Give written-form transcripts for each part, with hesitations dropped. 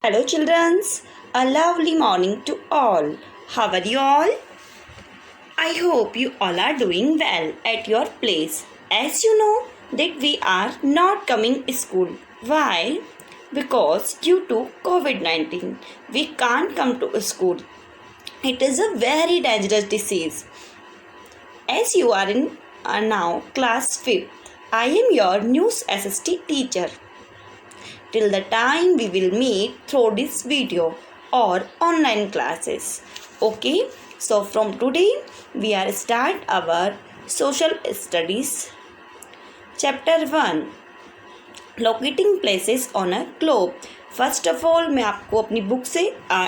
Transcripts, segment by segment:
Hello, childrens. A lovely morning to all. How are you all? I hope you all are doing well at your place. As you know that we are not coming to school. Why? Because due to COVID-19, we can't come to school. It is a very dangerous disease. As you are in now class 5th, I am your news SST teacher. Till the time we will meet through this video or online classes. Okay, so from today we are start our social studies chapter 1 locating places on a globe. First of all मैं आपको अपनी book से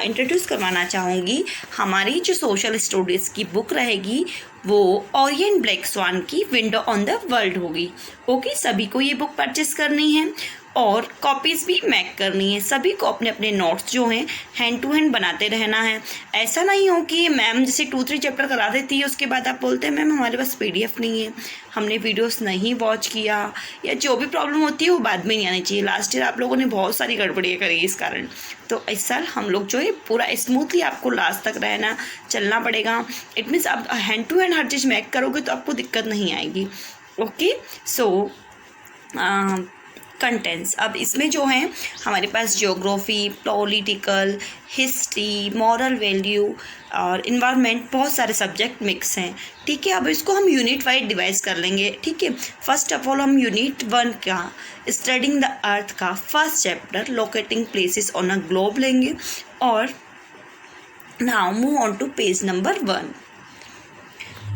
introduce करवाना चाहूँगी. हमारी जो social studies की book रहेगी वो ओरिएंट ब्लैक स्वान की विंडो ऑन द वर्ल्ड होगी. ओके, सभी को ये बुक परचेस करनी है और कॉपीज़ भी मेक करनी है. सभी को अपने अपने नोट्स जो हैं हैंड टू हैंड बनाते रहना है. ऐसा नहीं हो कि मैम जैसे 2-3 चैप्टर करा देती है, उसके बाद आप बोलते हैं मैम हमारे पास PDF नहीं है, हमने वीडियोस नहीं वॉच किया, या जो भी प्रॉब्लम होती है वो बाद में नहीं आनी चाहिए. लास्ट ईयर आप लोगों ने बहुत सारी गड़बड़ियाँ करी इस कारण. तो इस साल हम लोग जो है पूरा स्मूथली आपको लास्ट तक रहना चलना पड़ेगा. इट मीन्स आप हैंड टू हैंड हर चीज़ मेक करोगे तो आपको दिक्कत नहीं आएगी. Okay, so contents. अब इसमें जो है हमारे पास geography, political, history, moral value और इन्वायरमेंट, बहुत सारे सब्जेक्ट मिक्स हैं. ठीक है, अब इसको हम यूनिट वाइज डिवाइड कर लेंगे. ठीक है, फर्स्ट ऑफ ऑल हम यूनिट 1 का स्टडिंग द अर्थ का first chapter locating places on a globe लेंगे. और now move on to page number 1.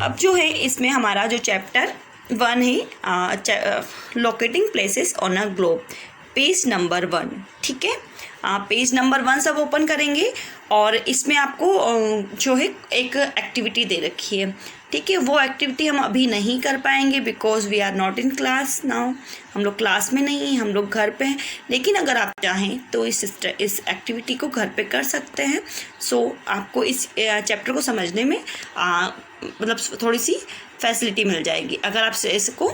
अब जो है इसमें हमारा जो चैप्टर 1 है locating places on a globe, page number 1. ठीक है, पेज नंबर 1 सब ओपन करेंगे और इसमें आपको जो है एक एक्टिविटी दे रखी है. ठीक है, वो एक्टिविटी हम अभी नहीं कर पाएंगे because we are not in class now. हम लोग क्लास में नहीं हैं, हम लोग घर पे हैं. लेकिन अगर आप चाहें तो इस एक्टिविटी को घर पे कर सकते हैं. सो आपको इस चैप्टर को समझने में मतलब थोड़ी सी फैसिलिटी मिल जाएगी अगर आप इसको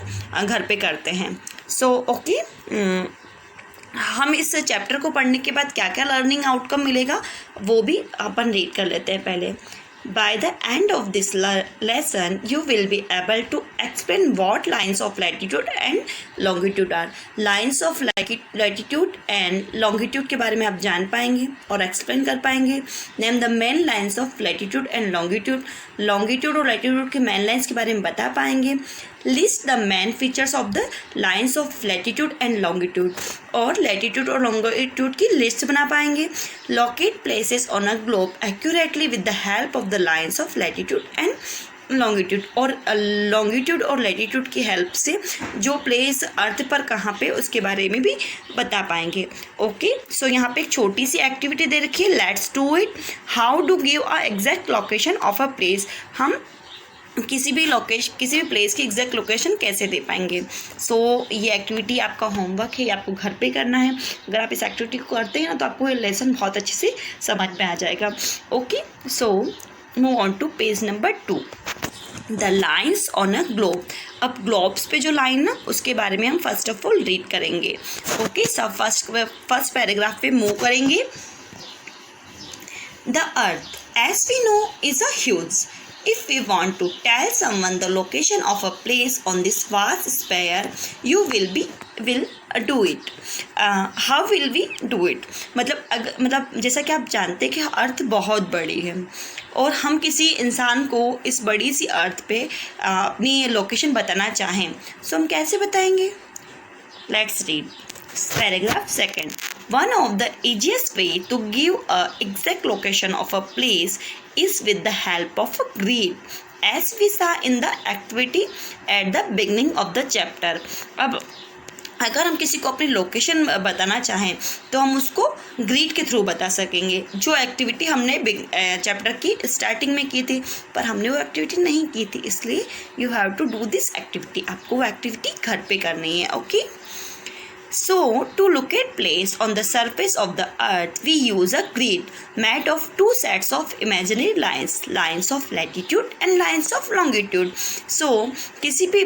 घर पे करते हैं. सो ओके, हम इस चैप्टर को पढ़ने के बाद क्या क्या लर्निंग आउटकम मिलेगा वो भी अपन रीड कर लेते हैं पहले. By the end of this lesson, you will be able to explain what lines of latitude and longitude are. Lines of latitude and longitude के बारे में आप जान पाएंगे और एक्सप्लेन कर पाएंगे. Name the main lines of latitude and longitude. Longitude और latitude के main lines के बारे में बता पाएंगे. List the main features of the lines of latitude and longitude. और latitude और longitude की लिस्ट बना पाएंगे. Locate places on a globe accurately with the help of the lines of latitude and longitude. और longitude और latitude की help से जो प्लेस अर्थ पर कहाँ पे उसके बारे में भी बता पाएंगे. ओके, सो यहाँ पे एक छोटी सी एक्टिविटी दे रखी है. Let's do it. How to give a exact location of a place. हम किसी भी प्लेस की एग्जैक्ट लोकेशन कैसे दे पाएंगे. सो ये एक्टिविटी आपका होमवर्क है, ये आपको घर पे करना है. अगर आप इस एक्टिविटी को करते हैं ना तो आपको ये लेसन बहुत अच्छे से समझ में आ जाएगा. Okay, so move on to page number 2. The lines on a globe. अब ग्लोब्स पे जो लाइन ना उसके बारे में हम फर्स्ट ऑफ ऑल रीड करेंगे. ओके, सब फर्स्ट पैराग्राफ पे मूव करेंगे. The earth as we know is a huge. If we want to tell someone the location of a place on this vast sphere, you will do it. How will we do it? मतलब जैसा कि आप जानते हैं कि अर्थ बहुत बड़ी है और हम किसी इंसान को इस बड़ी सी अर्थ पे अपनी लोकेशन बताना चाहें, सो हम कैसे बताएंगे. Let's read. Paragraph 2. One of the easiest way to give a exact location of a place is with the help of a grid, as we saw in the activity at the beginning of the chapter. अब अगर हम किसी को अपनी location बताना चाहें तो हम उसको ग्रिड के थ्रू बता सकेंगे. जो एक्टिविटी हमने चैप्टर की स्टार्टिंग में की थी पर हमने वो एक्टिविटी नहीं की थी, इसलिए you have to do this activity. आपको वो एक्टिविटी घर पे करनी है. Okay, so to locate place on the surface of the earth we use a grid made of 2 sets of imaginary lines of latitude and lines of longitude. so किसी भी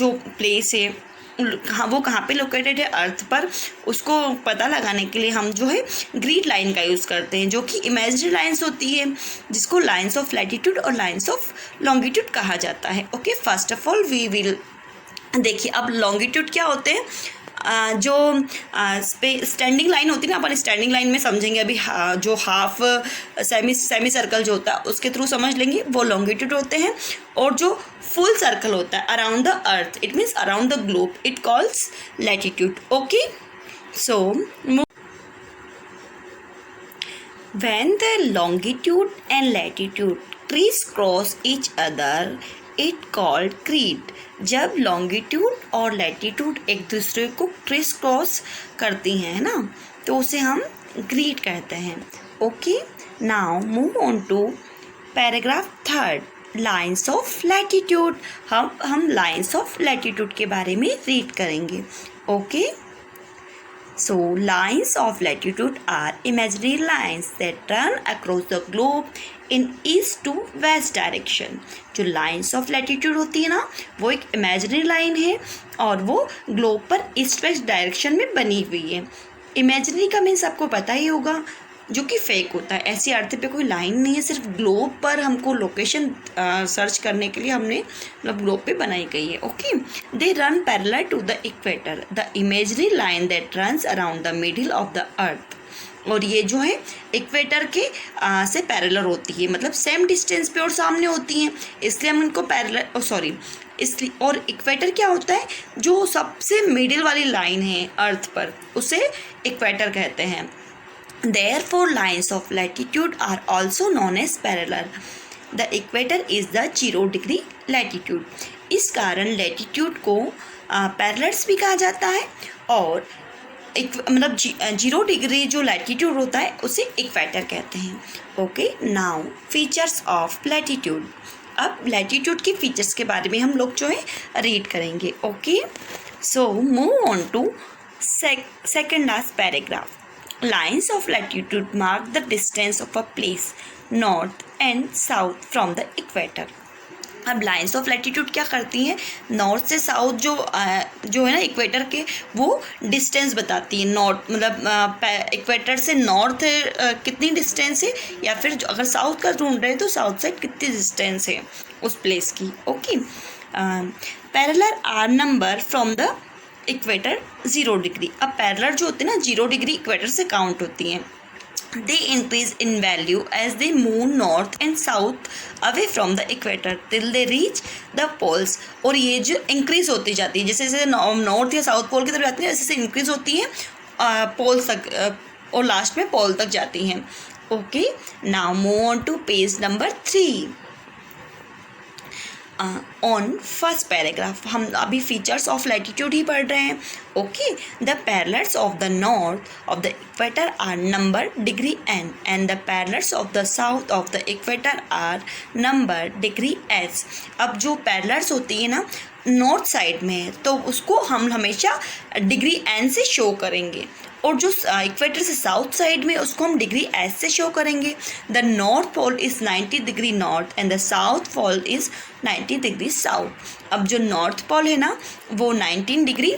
जो place है हाँ वो कहाँ पे लोकेटेड है अर्थ पर, उसको पता लगाने के लिए हम जो है ग्रिड लाइन का यूज़ करते हैं, जो कि इमेजिनरी लाइंस होती है, जिसको लाइंस ऑफ लैटिट्यूड और लाइंस ऑफ लॉन्गिट्यूड कहा जाता है। Okay, first of all we will देखिए अब लॉन्गिट्यूड क्या होते हैं। जो स्टैंडिंग लाइन होती है ना, अपन स्टैंडिंग लाइन में समझेंगे अभी, जो हाफ सेमी सर्कल जो होता है उसके थ्रू समझ लेंगे, वो लॉन्गिट्यूड होते हैं। और जो फुल सर्कल होता है around the earth, it means around the globe, it calls latitude. Okay, so when the longitude and latitude crisscross each other, it called creed। जब लॉन्गिट्यूड और लैटिट्यूड एक दूसरे को क्रिस क्रॉस करती हैं ना, तो उसे हम ग्रीड कहते हैं। Okay, now move on to paragraph 3, lines of latitude. हम लाइन्स ऑफ लैटिट्यूड के बारे में रीड करेंगे। Okay, so lines of latitude are imaginary lines that run across the globe in east to west direction। जो lines of latitude होती है ना, वो एक imaginary line है और वो globe पर ईस्ट वेस्ट डायरेक्शन में बनी हुई है। imaginary का मीन्स आपको पता ही होगा, जो कि फेक होता है। ऐसी अर्थ पे कोई लाइन नहीं है, सिर्फ ग्लोब पर हमको लोकेशन सर्च करने के लिए हमने मतलब ग्लोब पे बनाई गई है। Okay, they run parallel to the equator, the imaginary line that runs around the middle of the earth. और ये जो है इक्वेटर के से पैरेलल होती है, मतलब सेम डिस्टेंस पे और सामने होती हैं, इसलिए हम इनको पैरेलल इसलिए। और इक्वेटर क्या होता है, जो सबसे मिडिल वाली लाइन है अर्थ पर, उसे इक्वेटर कहते हैं। Therefore, lines of latitude are also known as parallel. The equator is the 0 degree latitude. इस कारण लैटिट्यूड को पैरेलल्स भी कहा जाता है, और मतलब 0 डिग्री जो लैटिट्यूड होता है उसे इक्वेटर कहते हैं। Okay, now features of latitude. अब लैटिट्यूड के फीचर्स के बारे में हम लोग जो है रीड करेंगे। Okay, so move on to second last paragraph. Lines of latitude mark the distance of a place north and south from the equator। अब लाइन्स ऑफ लैटिट्यूड क्या करती हैं, नॉर्थ से साउथ जो है ना इक्वेटर के, वो डिस्टेंस बताती है। नॉर्थ मतलब इक्वेटर से नॉर्थ कितनी डिस्टेंस है, या फिर अगर साउथ का ढूंढ रहे हैं तो साउथ साइड कितनी डिस्टेंस है उस प्लेस की। Okay, parallel are number from the equator 0 degree. अब पैरेलल जो होती है ना 0 डिग्री इक्वेटर से काउंट होती हैं। They increase in value as they move north and south away from the equator till they reach the poles. और ये जो इंक्रीज होती जाती है, जैसे जैसे नॉर्थ या साउथ पोल की तरफ जाती है, जैसे इंक्रीज होती है पोल्स तक, और लास्ट में पोल तक जाती हैं। Okay, now move on to page number 3। On first paragraph हम अभी फीचर्स ऑफ लैटिट्यूड ही पढ़ रहे हैं। Okay, the parallels of the north of the equator are number degree N and the parallels of the south of the equator are number degree S. अब जो parallels होती है ना नॉर्थ साइड में, तो उसको हम हमेशा डिग्री एन से शो करेंगे, और जो इक्वेटर से साउथ साइड में उसको हम डिग्री एस से शो करेंगे। The north pole is 90 degree north and the south pole is 90 degree south. अब जो नॉर्थ पोल है ना वो 19 डिग्री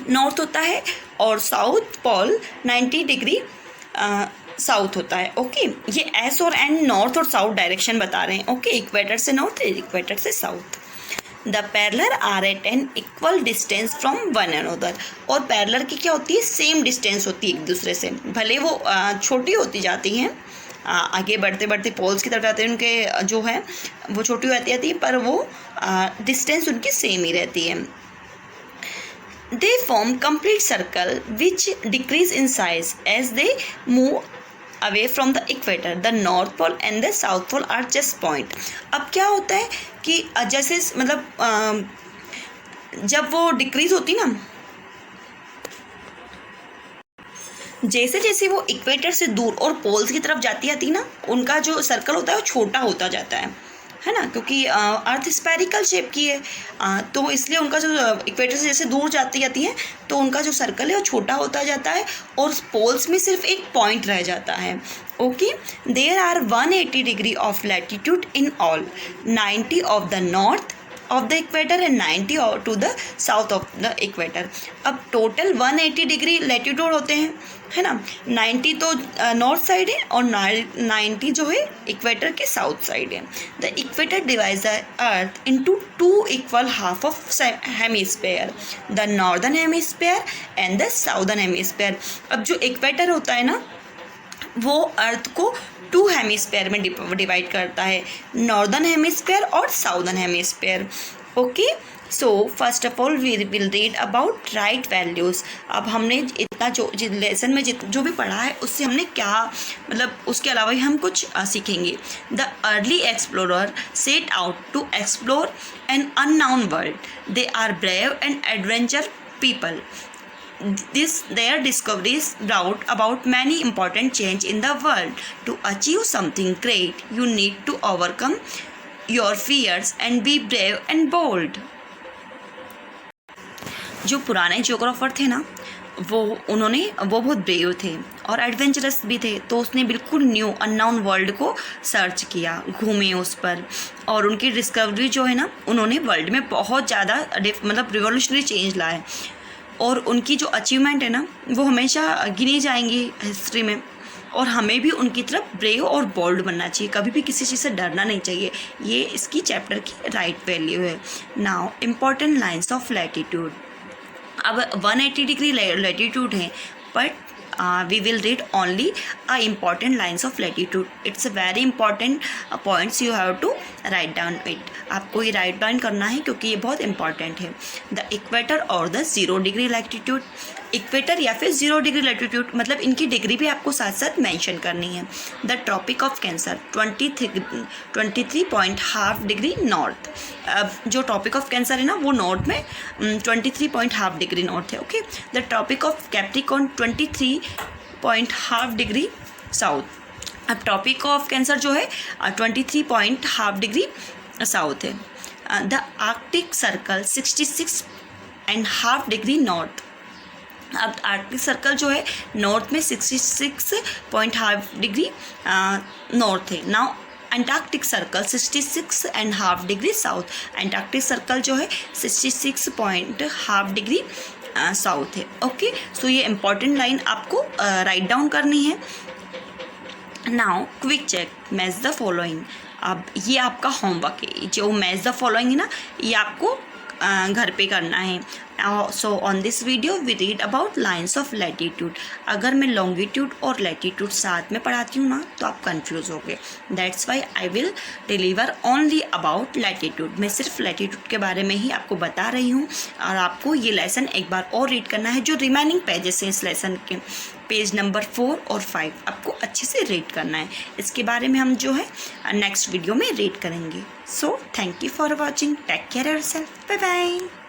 नॉर्थ होता है, और साउथ पोल 90 डिग्री साउथ होता है। ओके, ये एस और एन नॉर्थ और साउथ डायरेक्शन बता रहे हैं। ओके, इक्वेटर से नॉर्थ, इक्वेटर से south. The parallel are at an equal distance from one another. और पैरेलल की क्या होती है, सेम डिस्टेंस होती है एक दूसरे से, भले वो छोटी होती जाती हैं, आगे बढ़ते बढ़ते पोल्स की तरफ जाते हैं, उनके जो है वो छोटी होती जाती है, पर वो डिस्टेंस उनकी सेम ही रहती है। They form complete circle which decrease in size as they move away from the equator. The north pole and the south pole are just point. अब क्या होता है कि जैसे मतलब जब वो डिक्रीज होती ना, जैसे जैसे वो इक्वेटर से दूर और पोल्स की तरफ जाती आती ना, उनका जो सर्कल होता है वो छोटा होता जाता है ना, क्योंकि अर्थ स्फेरिकल शेप की है, तो इसलिए उनका जो इक्वेटर से जैसे दूर जाती है तो उनका जो सर्कल है वो छोटा होता जाता है, और पोल्स में सिर्फ एक पॉइंट रह जाता है। Okay, there are 180 degree of latitude in all, 90 of the north of the equator and 90 to the south of the equator. अब टोटल 180 डिग्री लेटीट्यूड होते हैं, है ना। 90 तो नॉर्थ साइड है और 90 जो है इक्वेटर के साउथ साइड है। The equator divides the earth into 2 equal half of hemisphere, the northern hemisphere and the southern hemisphere. अब जो इक्वेटर होता है ना वो अर्थ को 2 हेमिस्फेयर में डिवाइड करता है, नॉर्दर्न हेमिस्फेयर और southern hemisphere. Okay, so first of all we will read about right values. अब हमने इतना जो लेसन में जो भी पढ़ा है उससे हमने क्या मतलब उसके अलावा ही हम कुछ सीखेंगे। The early explorer set out to explore an unknown world, they are brave and adventure people. Their discoveries brought about many important change in the world. To achieve something great, you need to overcome your fears and be brave and bold. जो पुराने geographer थे ना वो बहुत brave थे और adventurous भी थे, तो उसने बिल्कुल न्यू अननोन वर्ल्ड को सर्च किया, घूमे उस पर, और उनकी डिस्कवरी जो है ना उन्होंने वर्ल्ड में बहुत ज़्यादा मतलब रिवोल्यूशनरी चेंज लाए, और उनकी जो अचीवमेंट है ना वो हमेशा गिनी जाएंगी हिस्ट्री में। और हमें भी उनकी तरफ ब्रेव और बोल्ड बनना चाहिए, कभी भी किसी चीज़ से डरना नहीं चाहिए। ये इसकी चैप्टर की राइट वैल्यू है। Now important lines of latitude. अब 180 डिग्री लैटिट्यूड है, but we will read only important lines of latitude. It's a very important points you have to write down it. आपको ये राइट डाउन करना है क्योंकि ये बहुत इंपॉर्टेंट है। द इक्वेटर और द 0 डिग्री लैटिट्यूड। इक्वेटर या फिर 0 डिग्री लैटिट्यूड मतलब इनकी डिग्री भी आपको साथ साथ मेंशन करनी है। The tropic of Cancer 23.5 degree north. जो ट्रॉपिक ऑफ कैंसर है ना वो नॉर्थ में 23.5 डिग्री नॉर्थ है। Okay, the tropic of Capricorn 23.5 degree south. अब ट्रॉपिक ऑफ कैंसर जो है 23.5 डिग्री साउथ है। The Arctic circle 66.5 degree north. अब आर्कटिक सर्कल जो है नॉर्थ में 66.5 डिग्री नॉर्थ है। Now Antarctic circle 66.5 degree south. Antarctic circle जो है 66.5 डिग्री साउथ है। ओके, सो ये इम्पॉर्टेंट लाइन आपको राइट डाउन करनी है। Now quick check, match the following. अब ये आपका होमवर्क है, जो मैच द फॉलोइंग है ना ये आपको घर पे करना है। So on this video we read about lines of latitude. अगर मैं लॉन्गिट्यूड और लैटिट्यूड साथ में पढ़ाती हूँ ना तो आप कंफ्यूज हो गए, that's why I will deliver only about latitude. मैं सिर्फ लैटिट्यूड के बारे में ही आपको बता रही हूँ, और आपको ये लेसन एक बार और रीड करना है। जो रिमेनिंग पेजेस हैं इस लेसन के, पेज नंबर 4 और 5 आपको अच्छे से रीड करना है। इसके बारे में हम जो है नेक्स्ट वीडियो में रीड करेंगे। So thank you for watching, take care yourself, bye bye.